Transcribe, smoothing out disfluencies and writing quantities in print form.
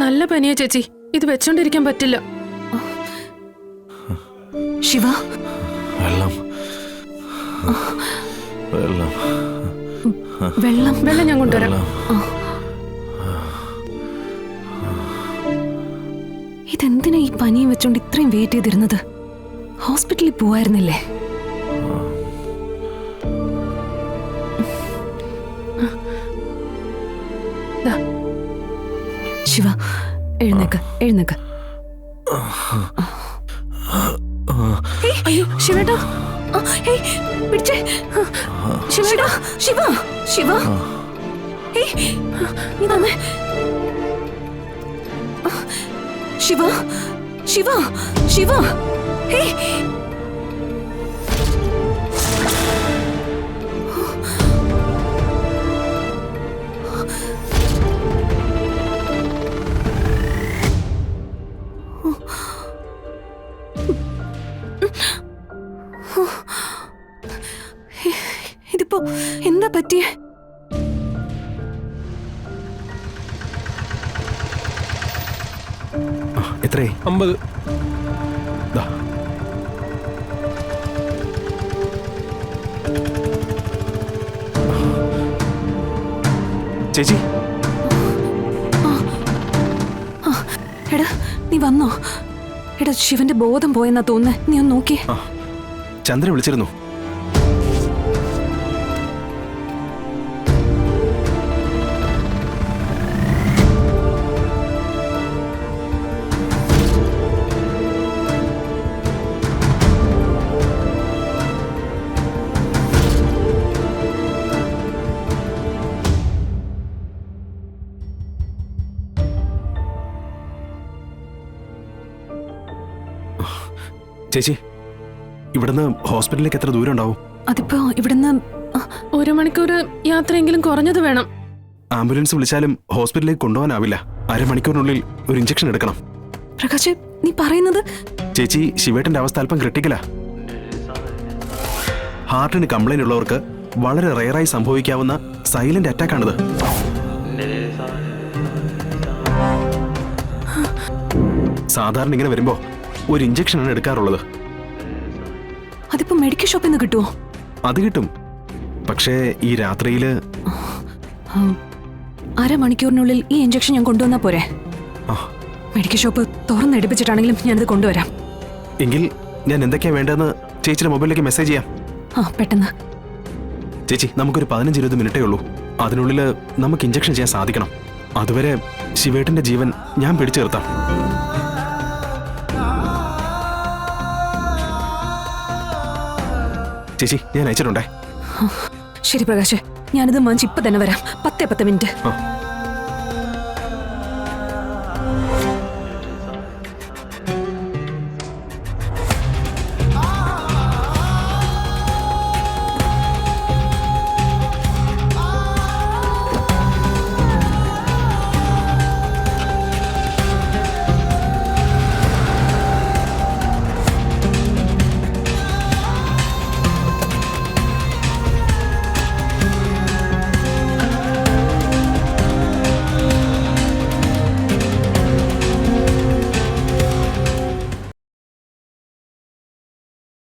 നല്ല പനിയാ ചേച്ചി, ഇത് വെച്ചോണ്ടിരിക്കാൻ പറ്റില്ല. ശിവ, വെള്ളം വെള്ളം വെള്ളം വെള്ളം ഞാൻ കൊണ്ടുവരാം. ഇതെന്തിനാ ഈ പനിയും വെച്ചോണ്ട് ഇത്രയും വെയിറ്റ് ചെയ്തിരുന്നത്? ഹോസ്പിറ്റലിൽ പോവായിരുന്നില്ലേ? ശിവ, എഴുന്നേക്ക് എഴുന്നേക്ക്. അയ്യോ ശിവേട്ടാ, പിടിച്ചേ. ശിവേട്ടാ, ശിവ ശിവ, ഇതാണ് ശിവ ശിവ ശിവ. ഇതിപ്പോ എന്താ പറ്റിയേ? എത്രേ? 50. ചേച്ചി, എടാ നീ വന്നോ? എടാ ശിവന്റെ ബോധം പോയെന്നാ തോന്നുന്നേ, നീ ഒന്ന് നോക്കിയേ. ചന്ദ്രൻ വിളിച്ചിരുന്നു. ചേച്ചി, ഇവിടുന്ന് ഹോസ്പിറ്റലിലേക്ക് എത്ര ദൂരം ഉണ്ടാവും? അതിപ്പോ ഇവിടുന്ന് 1 മണിക്കൂർ യാത്രയെങ്കിലും കുറഞ്ഞത് വേണം. ആംബുലൻസ് വിളിച്ചാലും ഹോസ്പിറ്റലിലേക്ക് കൊണ്ടുപോകാനാവില്ല. 1/2 മണിക്കൂറിനുള്ളിൽ ഒരു ഇഞ്ചക്ഷൻ എടുക്കണം. പ്രകാശ്, നീ പറയുന്നത്? ചേച്ചി, ശിവേട്ടന്റെ അവസ്ഥ അല്പം ക്രിട്ടിക്കലാ. ഹാർട്ടിന് കംപ്ലൈന്റ് ഉള്ളവർക്ക് വളരെ റെയറായി സംഭവിക്കാവുന്ന സൈലന്റ് അറ്റാക്കാണിത്. സാധാരണ ഇങ്ങനെ വരുമ്പോ ഒരു ഇഞ്ചക്ഷനാണ് എടുക്കാറുള്ളത്. അതിപ്പോ മെഡിക്കൽ ഷോപ്പിൽ നിന്ന് കിട്ടുമോ? അത് കിട്ടും, പക്ഷേ ഈ രാത്രിയില് 1/2 മണിക്കൂറിനുള്ളിൽ ഈ ഇഞ്ചക്ഷൻ ഞാൻ കൊണ്ടുവന്നാ പോരെ? മെഡിക്കൽ ഷോപ്പ് തുറന്നെടുപ്പിച്ചിട്ടാണെങ്കിലും ഞാനത് കൊണ്ടുവരാം. എങ്കിൽ ഞാൻ എന്തൊക്കെയാ വേണ്ടതെന്ന് ചേച്ചിയുടെ മൊബൈലിലേക്ക് മെസ്സേജ് ചെയ്യാം. പെട്ടെന്ന്. ചേച്ചി, നമുക്കൊരു 15-20 മിനിറ്റേ ഉള്ളൂ. അതിനുള്ളിൽ നമുക്ക് ഇഞ്ചക്ഷൻ ചെയ്യാൻ സാധിക്കണം. അതുവരെ ശിവേട്ടന്റെ ജീവൻ ഞാൻ പിടിച്ചു നിർത്താം. ചേച്ചി, ഞാൻ അയച്ചിട്ടുണ്ടേ. ശരി പ്രകാശ്, ഞാനിത് വാങ്ങിച്ച് ഇപ്പൊ തന്നെ വരാം. 10 മിനിറ്റ്.